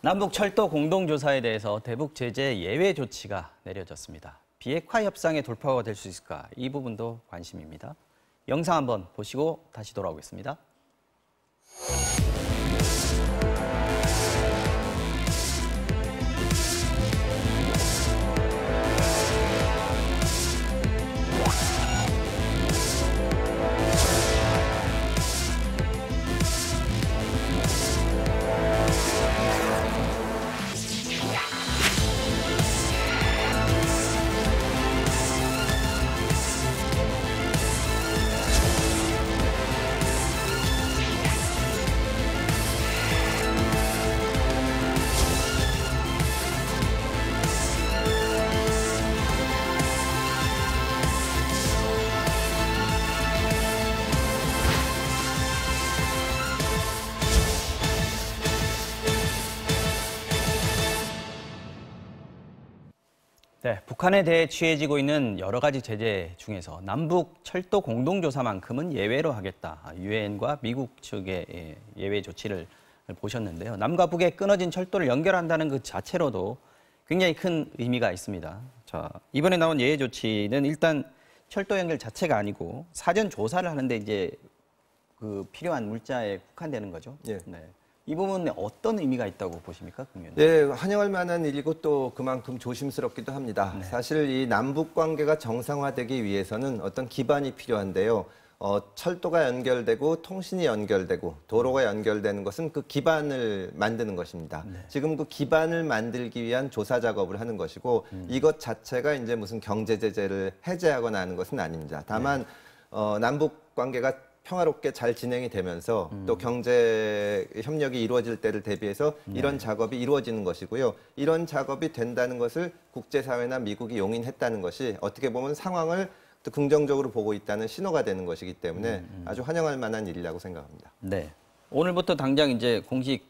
남북 철도 공동조사에 대해서 대북 제재 예외 조치가 내려졌습니다. 비핵화 협상의 돌파가 될 수 있을까? 이 부분도 관심입니다. 영상 한번 보시고 다시 돌아오겠습니다. 네, 북한에 대해 취해지고 있는 여러 가지 제재 중에서 남북 철도 공동조사만큼은 예외로 하겠다. 유엔과 미국 측의 예외 조치를 보셨는데요. 남과 북의 끊어진 철도를 연결한다는 그 자체로도 굉장히 큰 의미가 있습니다. 자, 이번에 나온 예외 조치는 일단 철도 연결 자체가 아니고 사전 조사를 하는데 이제 그 필요한 물자에 국한되는 거죠. 예. 네. 이 부분에 어떤 의미가 있다고 보십니까, 국민은? 네, 환영할 만한 일이고 또 그만큼 조심스럽기도 합니다. 네. 사실 이 남북 관계가 정상화되기 위해서는 어떤 기반이 필요한데요. 철도가 연결되고 통신이 연결되고 도로가 연결되는 것은 그 기반을 만드는 것입니다. 네. 지금 그 기반을 만들기 위한 조사 작업을 하는 것이고 이것 자체가 이제 무슨 경제 제재를 해제하거나 하는 것은 아닙니다. 다만 남북 관계가 평화롭게 잘 진행이 되면서 또 경제 협력이 이루어질 때를 대비해서 이런 작업이 이루어지는 것이고요. 이런 작업이 된다는 것을 국제사회나 미국이 용인했다는 것이 어떻게 보면 상황을 또 긍정적으로 보고 있다는 신호가 되는 것이기 때문에 아주 환영할 만한 일이라고 생각합니다. 네. 오늘부터 당장 이제 공식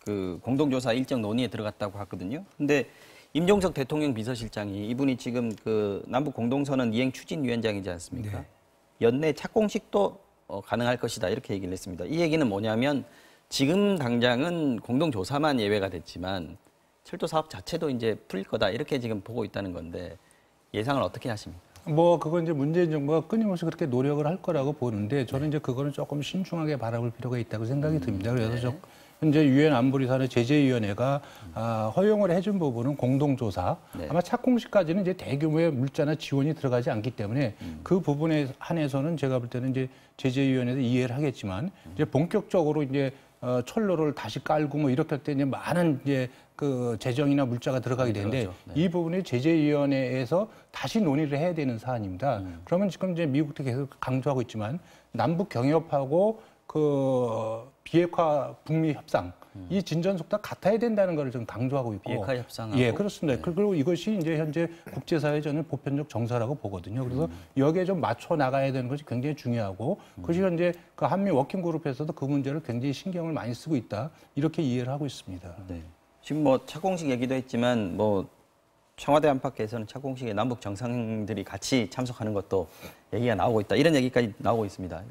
그 공동조사 일정 논의에 들어갔다고 하거든요. 근데 임종석 대통령 비서실장이 이분이 지금 그 남북 공동선언 이행 추진위원장이지 않습니까? 네. 연내 착공식도 가능할 것이다 이렇게 얘기를 했습니다. 이 얘기는 뭐냐면 지금 당장은 공동조사만 예외가 됐지만 철도 사업 자체도 이제 풀릴 거다 이렇게 지금 보고 있다는 건데 예상을 어떻게 하십니까? 그건 이제 문재인 정부가 끊임없이 그렇게 노력을 할 거라고 보는데 저는 이제 그거는 조금 신중하게 바라볼 필요가 있다고 생각이 듭니다. 그래서 현재 유엔 안보리산의 제재위원회가 허용을 해준 부분은 공동조사. 네. 아마 착공식까지는 이제 대규모의 물자나 지원이 들어가지 않기 때문에 그 부분에 한해서는 제가 볼 때는 이제 제재위원회도 이해를 하겠지만 이제 본격적으로 이제 철로를 다시 깔고 뭐 이렇게 할 때 이제 많은 이제 그 재정이나 물자가 들어가게 되는데 그렇죠. 네. 이 부분이 제재위원회에서 다시 논의를 해야 되는 사안입니다. 그러면 지금 이제 미국도 계속 강조하고 있지만 남북 경협하고 그 비핵화 북미 협상 이 진전 속도가 같아야 된다는 것을 좀 강조하고 있고 비핵화 협상하고 예 그렇습니다. 그리고 이것이 이제 현재 국제사회 저는 보편적 정서라고 보거든요. 그래서 여기에 좀 맞춰 나가야 되는 것이 굉장히 중요하고 그것이 현재 그 한미 워킹그룹에서도 그 문제를 굉장히 신경을 많이 쓰고 있다 이렇게 이해를 하고 있습니다. 네. 지금 뭐 착공식 얘기도 했지만 뭐 청와대 안팎에서는 착공식에 남북 정상들이 같이 참석하는 것도 얘기가 나오고 있다. 이런 얘기까지 나오고 있습니다.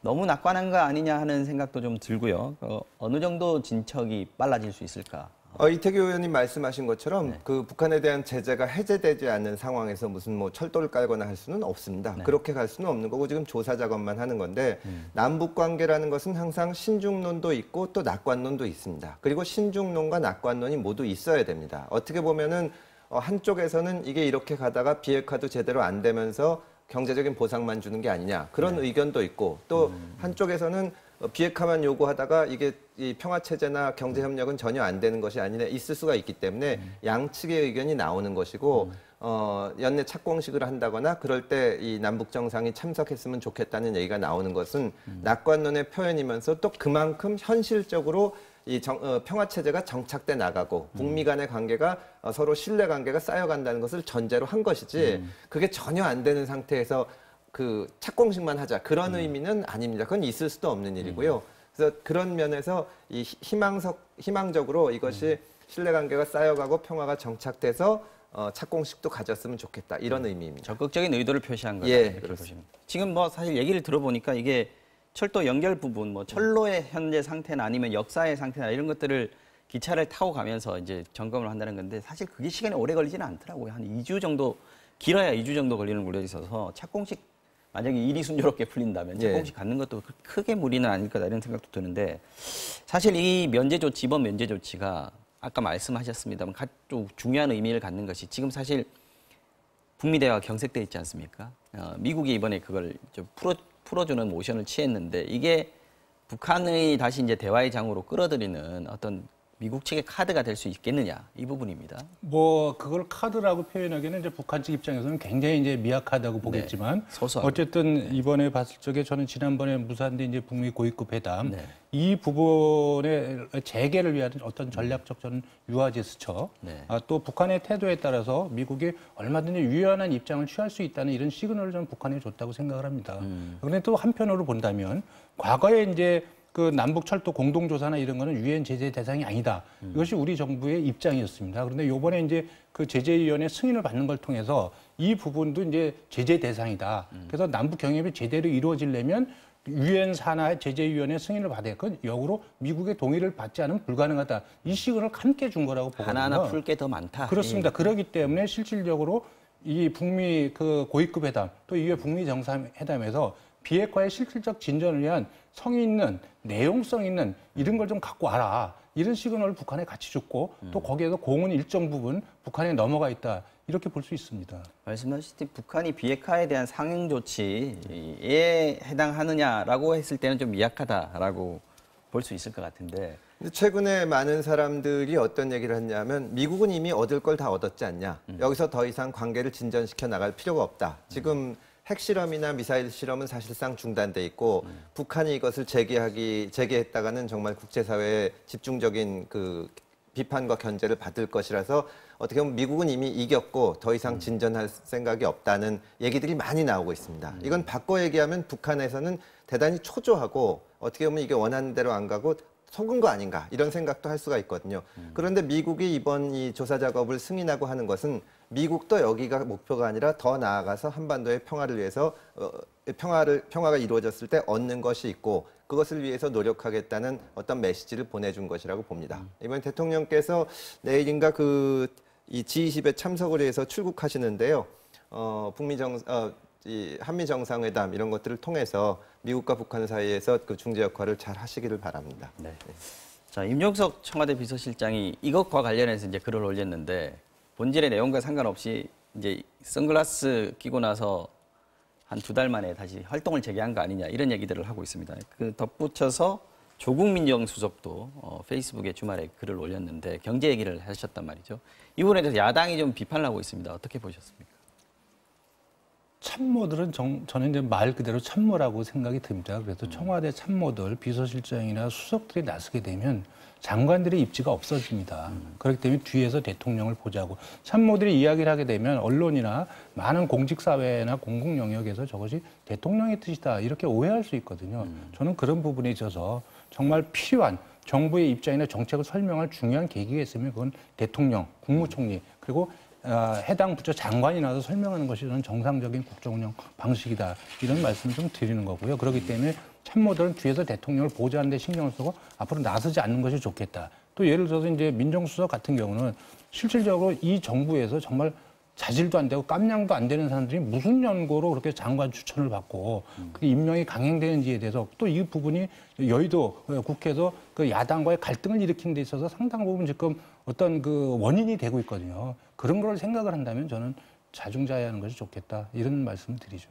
너무 낙관한 거 아니냐 하는 생각도 좀 들고요. 어느 정도 진척이 빨라질 수 있을까? 이태규 의원님 말씀하신 것처럼 그 북한에 대한 제재가 해제되지 않는 상황에서 무슨 뭐 철도를 깔거나 할 수는 없습니다. 그렇게 갈 수는 없는 거고 지금 조사 작업만 하는 건데 남북 관계라는 것은 항상 신중론도 있고 또 낙관론도 있습니다. 그리고 신중론과 낙관론이 모두 있어야 됩니다. 어떻게 보면은 한쪽에서는 이게 이렇게 가다가 비핵화도 제대로 안 되면서 경제적인 보상만 주는 게 아니냐 그런 의견도 있고 또 한쪽에서는 비핵화만 요구하다가 이게 이 평화체제나 경제협력은 전혀 안 되는 것이 아니라 있을 수가 있기 때문에 양측의 의견이 나오는 것이고 연내 착공식을 한다거나 그럴 때 이 남북 정상이 참석했으면 좋겠다는 얘기가 나오는 것은 낙관론의 표현이면서 또 그만큼 현실적으로 이 평화체제가 정착돼 나가고 북미 간의 관계가 서로 신뢰 관계가 쌓여간다는 것을 전제로 한 것이지 그게 전혀 안 되는 상태에서 그 착공식만 하자 그런 의미는 아닙니다. 그건 있을 수도 없는 일이고요. 그래서 그런 면에서 이 희망적으로 이것이 신뢰 관계가 쌓여가고 평화가 정착돼서 착공식도 가졌으면 좋겠다 이런 의미입니다. 적극적인 의도를 표시한 거다. 예, 이렇게 보시면. 지금 뭐 사실 얘기를 들어보니까 이게 철도 연결 부분, 뭐 철로의 현재 상태나 아니면 역사의 상태나 이런 것들을 기차를 타고 가면서 이제 점검을 한다는 건데 사실 그게 시간이 오래 걸리지는 않더라고요. 한 2주 정도, 길어야 2주 정도 걸리는 물량이 있어서 착공식 만약에 일이 순조롭게 풀린다면 착공식 갖는 것도 크게 무리는 아닐 거다 이런 생각도 드는데 사실 이 면제 조치, 이번 면제 조치가 아까 말씀하셨습니다만 좀 중요한 의미를 갖는 것이 지금 사실 북미 대화가 경색돼 있지 않습니까? 미국이 이번에 그걸 좀 풀어주는 모션을 취했는데 이게 북한의 다시 이제 대화의 장으로 끌어들이는 어떤 미국 측의 카드가 될 수 있겠느냐 이 부분입니다. 뭐 그걸 카드라고 표현하기는 이제 북한 측 입장에서는 굉장히 이제 미약하다고 보겠지만 어쨌든 이번에 봤을 적에 저는 지난번에 무산된 이제 북미 고위급 회담 이 부분의 재개를 위한 어떤 전략적 저는 유화 제스처 또 북한의 태도에 따라서 미국이 얼마든지 유연한 입장을 취할 수 있다는 이런 시그널을 저는 북한에 줬다고 생각을 합니다. 그런데 또 한편으로 본다면 과거에 이제 그 남북 철도 공동조사나 이런 거는 유엔 제재 대상이 아니다. 이것이 우리 정부의 입장이었습니다. 그런데 이번에 이제 그 제재위원회 승인을 받는 걸 통해서 이 부분도 이제 제재 대상이다. 그래서 남북 경협이 제대로 이루어지려면 유엔 산하 제재위원회 승인을 받아야 그 역으로 미국의 동의를 받지 않으면 불가능하다. 이 시그널을 함께 준 거라고 보거든요. 하나하나 풀 게 더 많다. 그렇습니다. 그렇기 때문에 실질적으로 이 북미 그 고위급 회담 또 이후에 북미 정상회담에서 비핵화의 실질적 진전을 위한 성의 있는 내용성 있는 이런 걸 좀 갖고 와라. 이런 시그널을 북한에 같이 줬고 또 거기에서 공은 일정 부분 북한에 넘어가 있다. 이렇게 볼 수 있습니다. 말씀하셨듯이 북한이 비핵화에 대한 상응 조치에 해당하느냐라고 했을 때는 좀 미약하다라고 볼 수 있을 것 같은데. 최근에 많은 사람들이 어떤 얘기를 했냐면 미국은 이미 얻을 걸 다 얻었지 않냐. 여기서 더 이상 관계를 진전시켜 나갈 필요가 없다. 지금 핵실험이나 미사일 실험은 사실상 중단돼 있고 북한이 이것을 재개했다가는 정말 국제사회의 집중적인 그 비판과 견제를 받을 것이라서 어떻게 보면 미국은 이미 이겼고 더 이상 진전할 생각이 없다는 얘기들이 많이 나오고 있습니다. 이건 바꿔 얘기하면 북한에서는 대단히 초조하고 어떻게 보면 이게 원하는 대로 안 가고 속은 거 아닌가 이런 생각도 할 수가 있거든요. 그런데 미국이 이번 이 조사 작업을 승인하고 하는 것은 미국도 여기가 목표가 아니라 더 나아가서 한반도의 평화를 위해서 평화가 이루어졌을 때 얻는 것이 있고 그것을 위해서 노력하겠다는 어떤 메시지를 보내준 것이라고 봅니다. 이번 대통령께서 내일인가 이 G20에 참석을 해서 출국하시는데요. 이 한미 정상회담 이런 것들을 통해서 미국과 북한 사이에서 그 중재 역할을 잘 하시기를 바랍니다. 네. 자, 임종석 청와대 비서실장이 이것과 관련해서 이제 글을 올렸는데 본질의 내용과 상관없이 이제 선글라스 끼고 나서 한 2달 만에 다시 활동을 재개한 거 아니냐 이런 얘기들을 하고 있습니다. 그 덧붙여서 조국 민정수석도 페이스북에 주말에 글을 올렸는데 경제 얘기를 하셨단 말이죠. 이 부분에 대해서 야당이 좀 비판을 하고 있습니다. 어떻게 보셨습니까? 참모들은 저는 이제 말 그대로 참모라고 생각이 듭니다. 그래서 청와대 참모들, 비서실장이나 수석들이 나서게 되면 장관들의 입지가 없어집니다. 그렇기 때문에 뒤에서 대통령을 보자고. 참모들이 이야기를 하게 되면 언론이나 많은 공직사회나 공공 영역에서 저것이 대통령의 뜻이다 이렇게 오해할 수 있거든요. 저는 그런 부분에 있어서 정말 필요한 정부의 입장이나 정책을 설명할 중요한 계기가 있으면 그건 대통령, 국무총리 그리고 해당 부처 장관이 나와서 설명하는 것이 저는 정상적인 국정운영 방식이다. 이런 말씀을 좀 드리는 거고요. 그렇기 때문에 참모들은 뒤에서 대통령을 보좌하는 데 신경을 쓰고 앞으로 나서지 않는 것이 좋겠다. 또 예를 들어서 이제 민정수석 같은 경우는 실질적으로 이 정부에서 정말 자질도 안 되고 깜냥도 안 되는 사람들이 무슨 연고로 그렇게 장관 추천을 받고 그 임명이 강행되는지에 대해서 또 이 부분이 여의도 국회에서 그 야당과의 갈등을 일으키는 데 있어서 상당 부분 지금 어떤 그 원인이 되고 있거든요. 그런 걸 생각을 한다면 저는 자중자애하는 것이 좋겠다. 이런 말씀을 드리죠.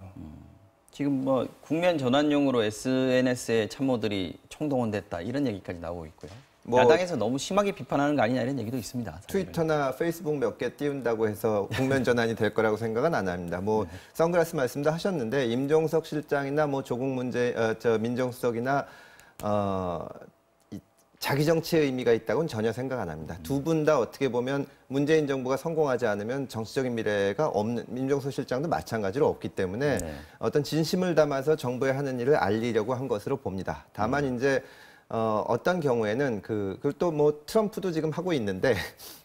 지금 뭐 국면 전환용으로 SNS에 참모들이 총동원됐다 이런 얘기까지 나오고 있고요. 야당에서 너무 심하게 비판하는 거 아니냐 이런 얘기도 있습니다. 사실은. 트위터나 페이스북 몇 개 띄운다고 해서 국면 전환이 될 거라고 생각은 안 합니다. 선글라스 말씀도 하셨는데 임종석 실장이나 조국 민정수석이나 자기 정치의 의미가 있다고는 전혀 생각 안 합니다. 두 분 다 어떻게 보면 문재인 정부가 성공하지 않으면 정치적인 미래가 없는 임종석 실장도 마찬가지로 없기 때문에 어떤 진심을 담아서 정부에 하는 일을 알리려고 한 것으로 봅니다. 다만 이제 어떤 경우에는 그걸 또 뭐 트럼프도 지금 하고 있는데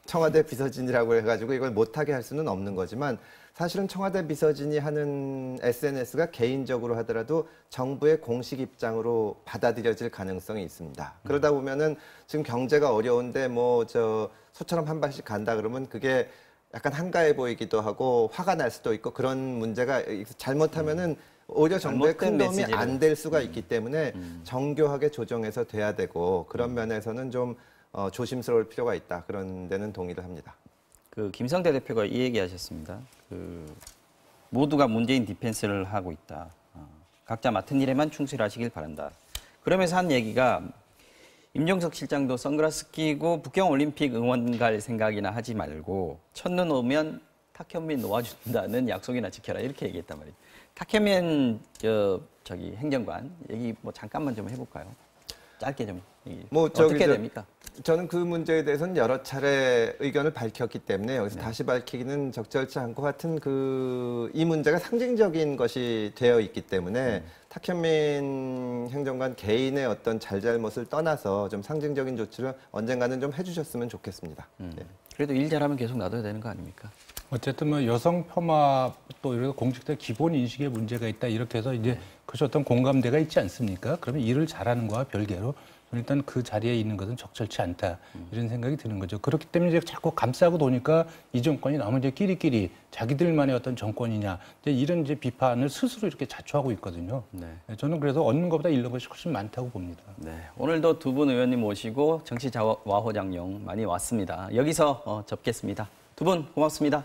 청와대 비서진이라고 해가지고 이걸 못하게 할 수는 없는 거지만 사실은 청와대 비서진이 하는 SNS가 개인적으로 하더라도 정부의 공식 입장으로 받아들여질 가능성이 있습니다. 그러다 보면은 지금 경제가 어려운데 뭐 소처럼 한 발씩 간다 그러면 그게 약간 한가해 보이기도 하고 화가 날 수도 있고 그런 문제가 잘못하면은 오히려 정부의 큰 도움이 안 될 수가 있기 때문에 정교하게 조정해서 돼야 되고 그런 면에서는 좀 조심스러울 필요가 있다. 그런 데는 동의를 합니다. 김성태 대표가 이 얘기하셨습니다. 모두가 문재인 디펜스를 하고 있다. 각자 맡은 일에만 충실하시길 바란다. 그러면서 한 얘기가 임종석 실장도 선글라스 끼고 북경올림픽 응원 갈 생각이나 하지 말고 첫눈 오면 탁현민 놓아준다는 약속이나 지켜라 이렇게 얘기했단 말이에요. 탁현민 행정관 얘기 뭐 잠깐만 좀 해볼까요? 짧게 좀 얘기. 어떻게 됩니까? 저는 그 문제에 대해서는 여러 차례 의견을 밝혔기 때문에 여기서 다시 밝히기는 적절치 않고 하여튼 이 문제가 상징적인 것이 되어 있기 때문에 탁현민 행정관 개인의 어떤 잘잘못을 떠나서 좀 상징적인 조치를 언젠가는 좀 해주셨으면 좋겠습니다. 네. 그래도 일 잘하면 계속 놔둬야 되는 거 아닙니까? 어쨌든 뭐 여성 폄하 또 이런 공직자 기본 인식에 문제가 있다 이렇게 해서 이제 그것이 어떤 공감대가 있지 않습니까? 그러면 일을 잘하는 거와 별개로 일단 그 자리에 있는 것은 적절치 않다 이런 생각이 드는 거죠. 그렇기 때문에 이제 자꾸 감싸고 도니까 이 정권이 너무 이제 끼리끼리 자기들만의 어떤 정권이냐 이런 이제 비판을 스스로 이렇게 자초하고 있거든요. 네. 저는 그래서 얻는 것보다 잃는 것이 훨씬 많다고 봅니다. 네. 오늘도 두 분 의원님 모시고 정치와호장용 많이 왔습니다. 여기서 접겠습니다. 두 분 고맙습니다.